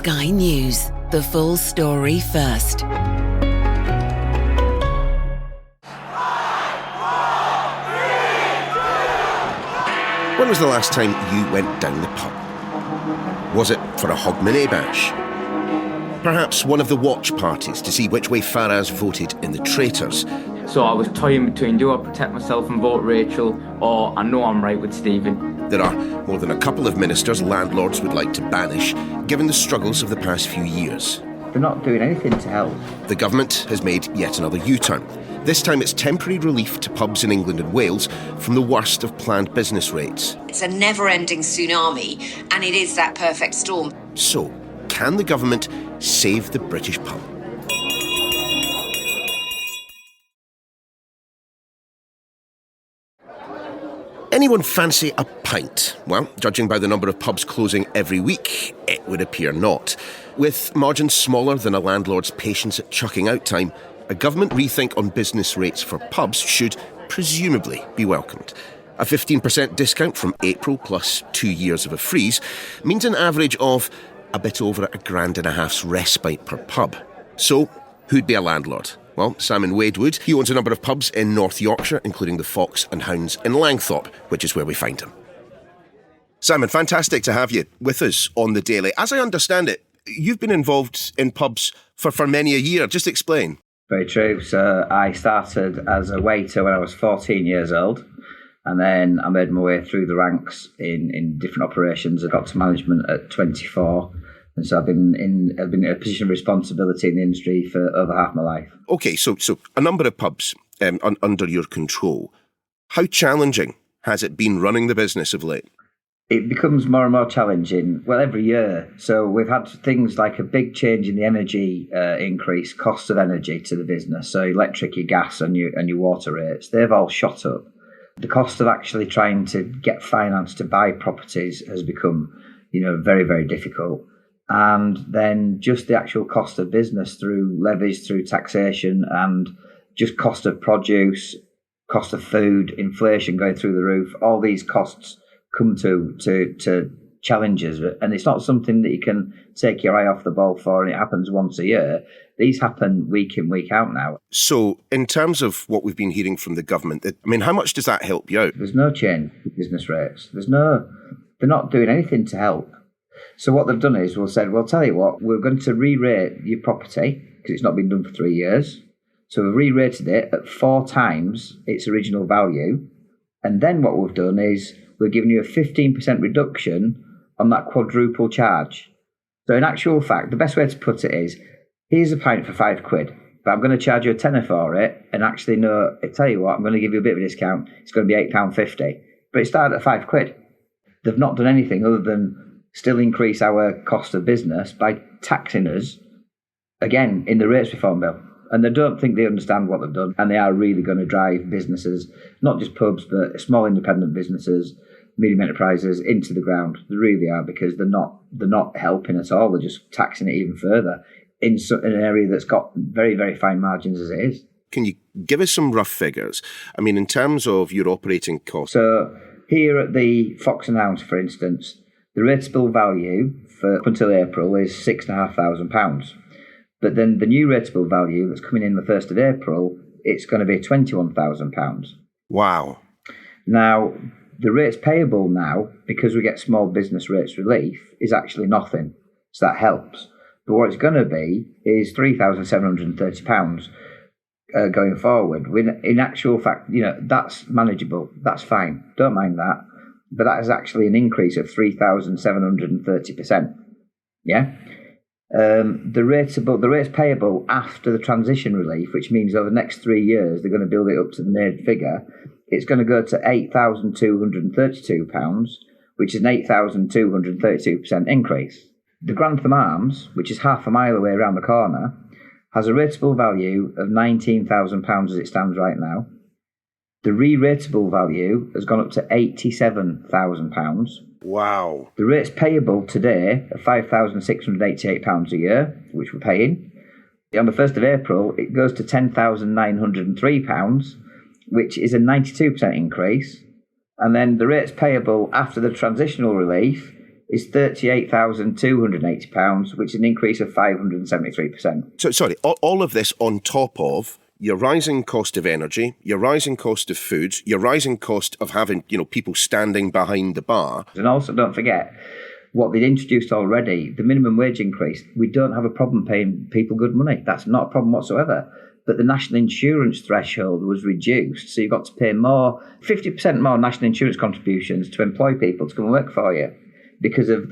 Sky News. The full story first. When was the last time you went down the pub? Was it for a Hulme bash? Perhaps one of the watch parties to see which way Farah's voted in the Traitors. So I was toying between, do I protect myself and vote Rachel, or I know I'm right with Stephen? There are more than a couple of ministers landlords would like to banish, given the struggles of the past few years. They're not doing anything to help. The government has made yet another U-turn. This time it's temporary relief to pubs in England and Wales from the worst of planned business rates. It's a never-ending tsunami, and it is that perfect storm. So, can the government save the British pub? Anyone fancy a pint? Well, judging by the number of pubs closing every week, it would appear not. With margins smaller than a landlord's patience at chucking out time, a government rethink on business rates for pubs should presumably be welcomed. A 15% discount from April plus 2 years of a freeze means an average of a bit over £1.50 respite per pub. So, who'd be a landlord? Well, Simon Wade would. He owns a number of pubs in North Yorkshire, including the Fox and Hounds in Langthorpe, which is where we find him. Simon, fantastic to have you with us on The Daily. As I understand it, you've been involved in pubs for many a year. Just explain. Very true. So I started as a waiter when I was 14 years old, and then I made my way through the ranks in different operations. I got to management at 24. And so I've been in a position of responsibility in the industry for over half my life. OK, so a number of pubs under your control. How challenging has it been running the business of late? It becomes more and more challenging, well, every year. So we've had things like a big change in the energy increase, cost of energy to the business. So electric, your gas and your water rates, they've all shot up. The cost of actually trying to get finance to buy properties has become, very, very difficult. And then just the actual cost of business through levies, through taxation, and just cost of produce, cost of food, inflation going through the roof. All these costs come to challenges, and it's not something that you can take your eye off the ball for, and it happens once a year. These happen week in, week out now. So in terms of what we've been hearing from the government, how much does that help you out? There's no change in business rates. They're not doing anything to help. So what they've done is said, tell you what, we're going to re-rate your property, because it's not been done for 3 years. So we've re-rated it at 4 times its original value. And then what we've done is we're giving you a 15% reduction on that quadruple charge. So in actual fact, the best way to put it is, here's a pint for £5, but I'm going to charge you a tenner for it. And actually, no, I tell you what, I'm going to give you a bit of a discount. It's going to be £8.50. But it started at £5. They've not done anything other than still increase our cost of business by taxing us, again, in the rates reform bill. And they don't think they understand what they've done. And they are really going to drive businesses, not just pubs, but small independent businesses, medium enterprises, into the ground. They really are, because they're not helping at all. They're just taxing it even further in an area that's got very, very fine margins as it is. Can you give us some rough figures? In terms of your operating costs. So here at the Fox and Hounds, for instance, the rateable value for up until April is £6,500. But then the new rateable value that's coming in the 1st of April, it's going to be £21,000. Wow. Now, the rates payable now, because we get small business rates relief, is actually nothing. So that helps. But what it's going to be is £3,730 going forward. In actual fact, that's manageable. That's fine. Don't mind that. But that is actually an increase of 3,730%. Yeah? The rates payable after the transition relief, which means over the next 3 years they're going to build it up to the named figure, it's going to go to £8,232, which is an 8,232% increase. The Grantham Arms, which is half a mile away around the corner, has a rateable value of £19,000 as it stands right now. The re-rateable value has gone up to £87,000. Wow. The rates payable today are £5,688 a year, which we're paying. On the 1st of April, it goes to £10,903, which is a 92% increase. And then the rates payable after the transitional relief is £38,280, which is an increase of 573%. So, sorry, all of this on top of your rising cost of energy, your rising cost of food, your rising cost of having, people standing behind the bar. And also, don't forget what they'd introduced already, the minimum wage increase. We don't have a problem paying people good money. That's not a problem whatsoever. But the national insurance threshold was reduced, so you've got to pay more, 50% more national insurance contributions to employ people to come and work for you, because of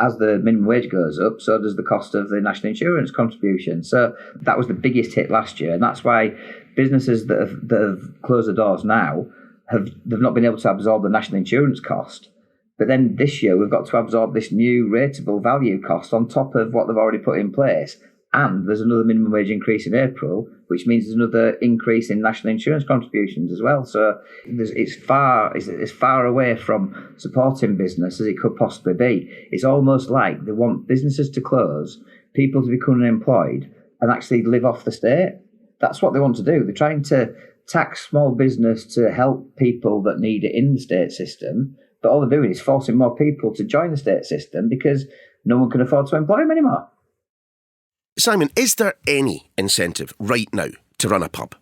as the minimum wage goes up, so does the cost of the national insurance contribution. So that was the biggest hit last year, and that's why businesses that have closed the doors now they've not been able to absorb the national insurance cost. But then this year we've got to absorb this new rateable value cost on top of what they've already put in place. And there's another minimum wage increase in April, which means there's another increase in national insurance contributions as well. So it's far away from supporting business as it could possibly be. It's almost like they want businesses to close, people to become unemployed, and actually live off the state. That's what they want to do. They're trying to tax small business to help people that need it in the state system, but all they're doing is forcing more people to join the state system because no one can afford to employ them anymore. Simon, is there any incentive right now to run a pub?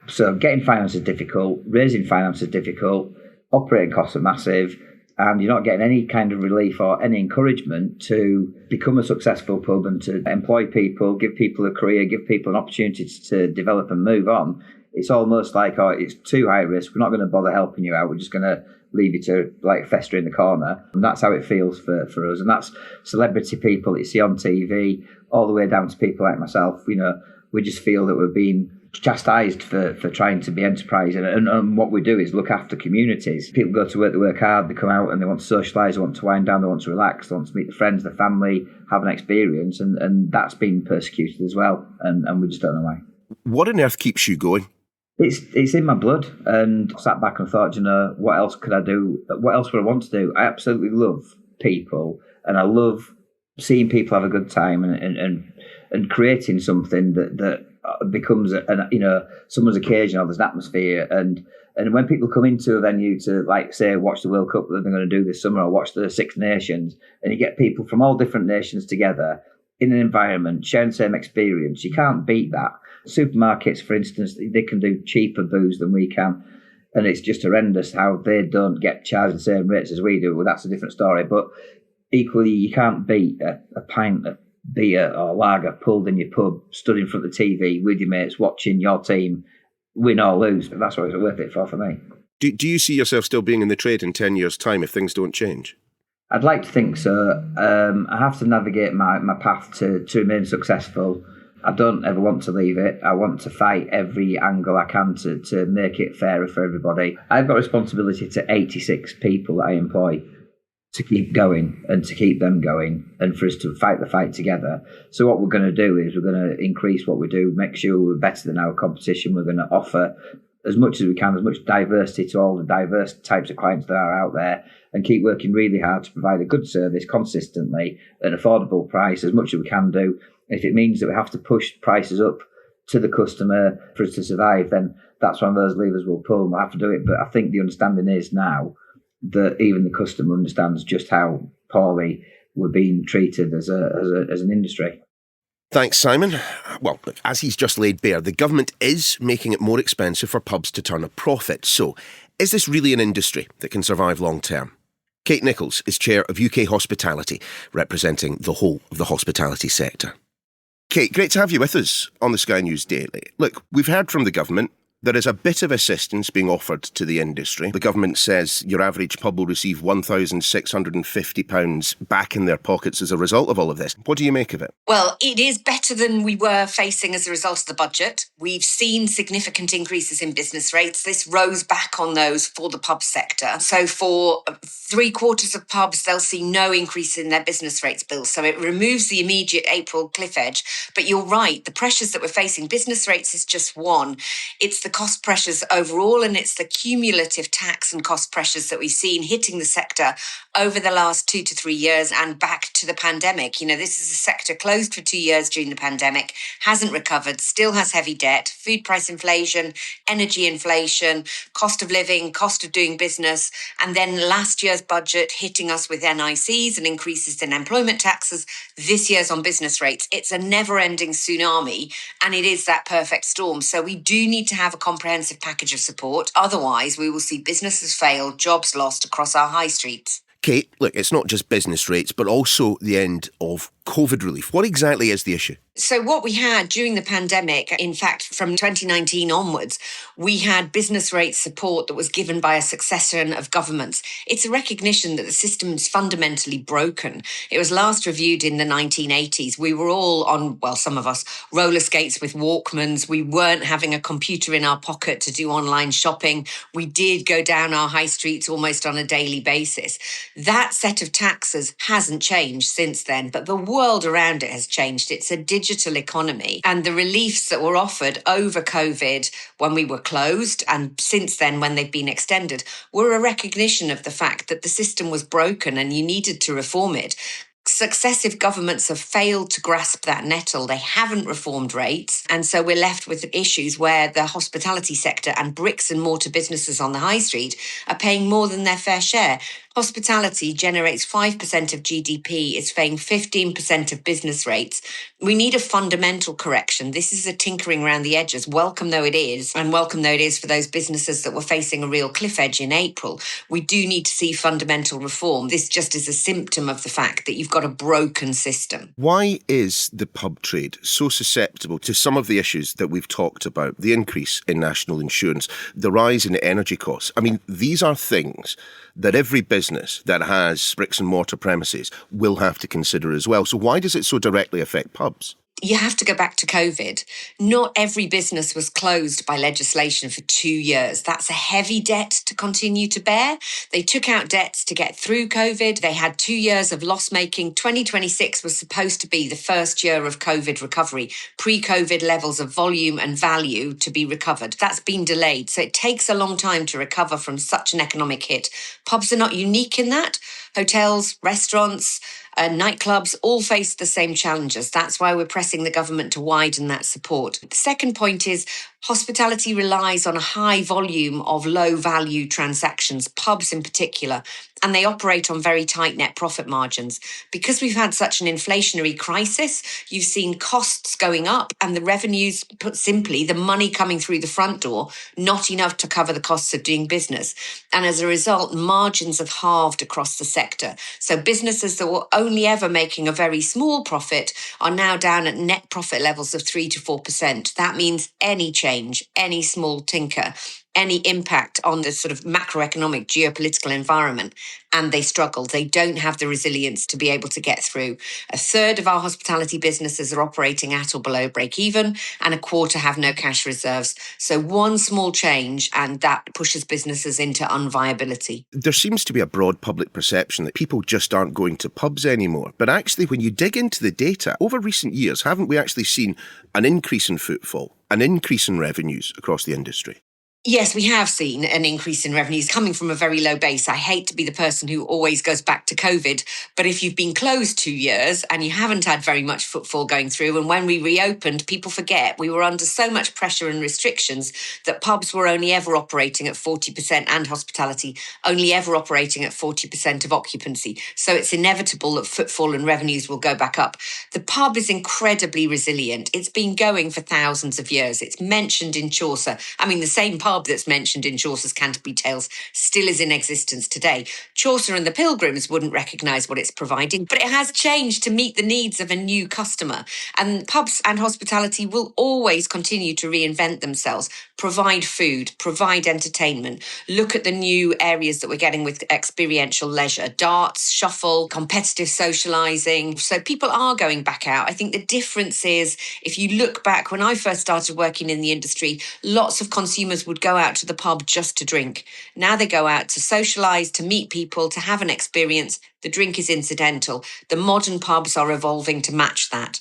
So getting finance is difficult, raising finance is difficult, operating costs are massive, and you're not getting any kind of relief or any encouragement to become a successful pub and to employ people, give people a career, give people an opportunity to develop and move on. It's almost like, it's too high risk, we're not going to bother helping you out, we're just going to leave you to fester in the corner. And that's how it feels for us. And that's celebrity people that you see on TV, all the way down to people like myself. We just feel that we're being chastised for trying to be enterprising. And what we do is look after communities. People go to work, they work hard, they come out and they want to socialise, they want to wind down, they want to relax, they want to meet their friends, their family, have an experience. And that's been persecuted as well. And we just don't know why. What on earth keeps you going? It's in my blood, and I sat back and thought, what else could I do? What else would I want to do? I absolutely love people, and I love seeing people have a good time and creating something that becomes someone's occasion, or there's an atmosphere. And when people come into a venue to say watch the World Cup that they're going to do this summer, or watch the Six Nations, and you get people from all different nations together in an environment sharing the same experience, you can't beat that. Supermarkets, for instance, they can do cheaper booze than we can, and it's just horrendous how they don't get charged the same rates as we do. Well, that's a different story, but equally you can't beat a pint of beer or lager pulled in your pub, stood in front of the TV with your mates watching your team win or lose. But that's what it's worth it for me. Do you see yourself still being in the trade in 10 years' time if things don't change? I'd like to think so. I have to navigate my path to remain successful. I don't ever want to leave it. I want to fight every angle I can to make it fairer for everybody. I've got responsibility to 86 people that I employ to keep going and to keep them going and for us to fight the fight together. So what we're going to do is we're going to increase what we do, make sure we're better than our competition. We're going to offer as much as we can, as much diversity to all the diverse types of clients that are out there, and keep working really hard to provide a good service consistently at an affordable price, as much as we can do. If it means that we have to push prices up to the customer for us to survive, then that's one of those levers we'll pull and we'll have to do it. But I think the understanding is now that even the customer understands just how poorly we're being treated as an industry. Thanks, Simon. Well, look, as he's just laid bare, the government is making it more expensive for pubs to turn a profit. So, is this really an industry that can survive long term? Kate Nicholls is chair of UKHospitality, representing the whole of the hospitality sector. Kate, great to have you with us on the Sky News Daily. Look, we've heard from the government. There is a bit of assistance being offered to the industry. The government says your average pub will receive £1,650 back in their pockets as a result of all of this. What do you make of it? Well, it is better than we were facing as a result of the budget. We've seen significant increases in business rates. This rose back on those for the pub sector. So for 3/4 of pubs, they'll see no increase in their business rates bill. So it removes the immediate April cliff edge. But you're right, the pressures that we're facing, business rates is just one. It's the cost pressures overall, and it's the cumulative tax and cost pressures that we've seen hitting the sector over the last 2 to 3 years and back to the pandemic. This is a sector closed for 2 years during the pandemic, hasn't recovered, still has heavy debt, food price inflation, energy inflation, cost of living, cost of doing business, and then last year's budget hitting us with NICs and increases in employment taxes, this year's on business rates. It's a never-ending tsunami, and it is that perfect storm. So we do need to have a comprehensive package of support. Otherwise, we will see businesses fail, jobs lost across our high streets. Kate, look, it's not just business rates, but also the end of COVID relief. What exactly is the issue? So what we had during the pandemic, in fact, from 2019 onwards, we had business rate support that was given by a succession of governments. It's a recognition that the system is fundamentally broken. It was last reviewed in the 1980s. We were all on, well, some of us, roller skates with Walkmans. We weren't having a computer in our pocket to do online shopping. We did go down our high streets almost on a daily basis. That set of taxes hasn't changed since then, but the world around it has changed. It's a digital economy, and the reliefs that were offered over COVID when we were closed and since then when they've been extended were a recognition of the fact that the system was broken and you needed to reform it. Successive governments have failed to grasp that nettle. They haven't reformed rates. And so we're left with issues where the hospitality sector and bricks and mortar businesses on the high street are paying more than their fair share. Hospitality generates 5% of GDP. It's paying 15% of business rates. We need a fundamental correction. This is a tinkering around the edges, welcome though it is, and welcome though it is for those businesses that were facing a real cliff edge in April. We do need to see fundamental reform. This just is a symptom of the fact that you've got a broken system. Why is the pub trade so susceptible to some of the issues that we've talked about? The increase in national insurance, the rise in energy costs. I mean, these are things that every business that has bricks and mortar premises will have to consider as well. So why does it so directly affect pubs? You have to go back to COVID. Not every business was closed by legislation for 2 years. That's a heavy debt to continue to bear. They took out debts to get through COVID. They had 2 years of loss making. 2026 was supposed to be the first year of COVID recovery, pre-COVID levels of volume and value to be recovered. That's been delayed. So it takes a long time to recover from such an economic hit. Pubs are not unique in that. Hotels, restaurants, nightclubs all face the same challenges. That's why we're pressing the government to widen that support. The second point is hospitality relies on a high volume of low value transactions, pubs in particular, and they operate on very tight net profit margins. Because we've had such an inflationary crisis, you've seen costs going up and the revenues, put simply, the money coming through the front door, not enough to cover the costs of doing business. And as a result, margins have halved across the sector. So businesses that were only ever making a very small profit are now down at net profit levels of 3 to 4%. That means any change, any small tinker, any impact on the sort of macroeconomic geopolitical environment, and they struggle. They don't have the resilience to be able to get through. A third of our hospitality businesses are operating at or below break even, and a quarter have no cash reserves. So one small change and that pushes businesses into unviability. There seems to be a broad public perception that people just aren't going to pubs anymore. But actually, when you dig into the data, over recent years, haven't we actually seen an increase in footfall, an increase in revenues across the industry? Yes, we have seen an increase in revenues coming from a very low base. I hate to be the person who always goes back to COVID, but if you've been closed 2 years and you haven't had very much footfall going through, and when we reopened, people forget we were under so much pressure and restrictions that pubs were only ever operating at 40% and hospitality only ever operating at 40% of occupancy. So it's inevitable that footfall and revenues will go back up. The pub is incredibly resilient. It's been going for thousands of years. It's mentioned in Chaucer. I mean, the same pub that's mentioned in Chaucer's Canterbury Tales still is in existence today. Chaucer and the Pilgrims wouldn't recognise what it's providing, but it has changed to meet the needs of a new customer. And pubs and hospitality will always continue to reinvent themselves, provide food, provide entertainment, look at the new areas that we're getting with experiential leisure, darts, shuffle, competitive socialising. So people are going back out. I think the difference is, if you look back, when I first started working in the industry, lots of consumers would go out to the pub just to drink. Now they go out to socialise, to meet people, to have an experience. The drink is incidental. The modern pubs are evolving to match that.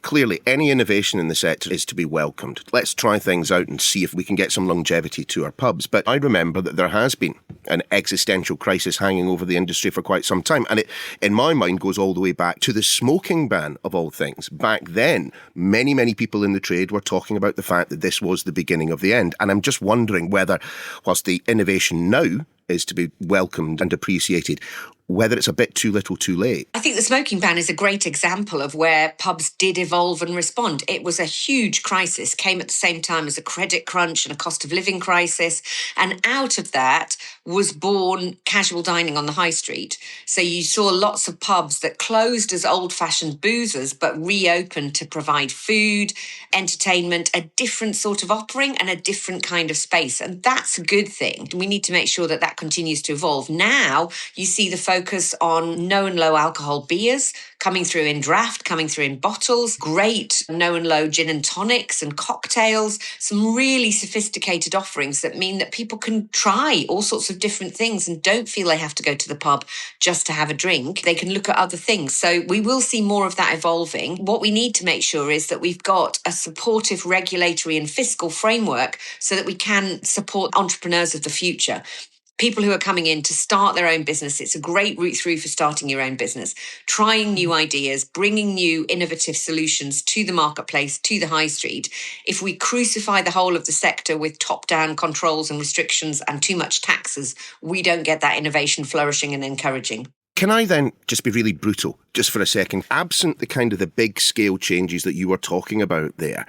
Clearly, any innovation in the sector is to be welcomed. Let's try things out and see if we can get some longevity to our pubs. But I remember that there has been an existential crisis hanging over the industry for quite some time. And it, in my mind, goes all the way back to the smoking ban, of all things. Back then, many people in the trade were talking about the fact that this was the beginning of the end. And I'm just wondering whether, whilst the innovation now is to be welcomed and appreciated, whether it's a bit too little too late. I think the smoking ban is a great example of where pubs did evolve and respond. It was a huge crisis, came at the same time as a credit crunch and a cost of living crisis. And out of that was born casual dining on the high street. So you saw lots of pubs that closed as old-fashioned boozers, but reopened to provide food, entertainment, a different sort of offering and a different kind of space. And that's a good thing. We need to make sure that that continues to evolve. Now you see the focus on no and low alcohol beers coming through in draft, coming through in bottles, great no and low gin and tonics and cocktails, some really sophisticated offerings that mean that people can try all sorts of different things and don't feel they have to go to the pub just to have a drink. They can look at other things. So we will see more of that evolving. What we need to make sure is that we've got a supportive regulatory and fiscal framework so that we can support entrepreneurs of the future. People who are coming in to start their own business. It's a great route through for starting your own business, trying new ideas, bringing new innovative solutions to the marketplace, to the high street. If we crucify the whole of the sector with top-down controls and restrictions and too much taxes, we don't get that innovation flourishing and encouraging. Can I then just be really brutal, just for a second? Absent the kind of the big-scale changes that you were talking about there,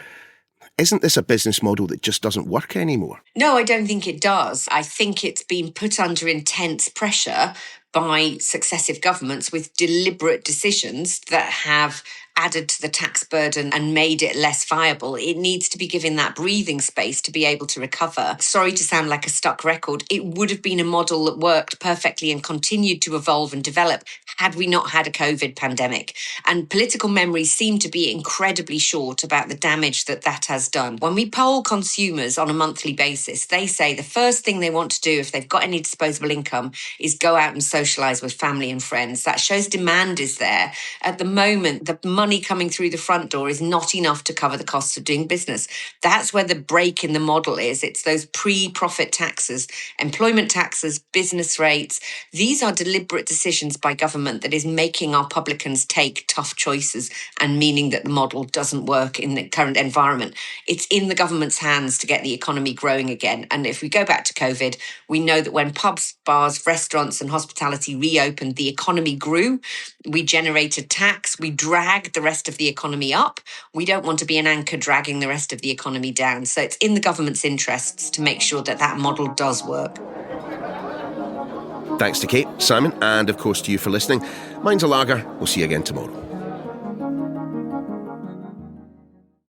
isn't this a business model that just doesn't work anymore? No, I don't think it does. I think it's been put under intense pressure by successive governments with deliberate decisions that have added to the tax burden and made it less viable. It needs to be given that breathing space to be able to recover. Sorry to sound like a stuck record. It would have been a model that worked perfectly and continued to evolve and develop had we not had a COVID pandemic. And political memories seem to be incredibly short about the damage that that has done. When we poll consumers on a monthly basis, they say the first thing they want to do if they've got any disposable income is go out and socialise with family and friends. That shows demand is there. At the moment, the money coming through the front door is not enough to cover the costs of doing business. That's where the break in the model is. It's those pre-profit taxes, employment taxes, business rates. These are deliberate decisions by government that is making our publicans take tough choices and meaning that the model doesn't work in the current environment. It's in the government's hands to get the economy growing again. And if we go back to COVID, we know that when pubs, bars, restaurants and hospitality reopened, the economy grew. We generated tax. We dragged the rest of the economy up. We don't want to be an anchor dragging the rest of the economy down. So it's in the government's interests to make sure that that model does work. Thanks to Kate, Simon, and of course to you for listening. Mine's a lager. We'll see you again tomorrow.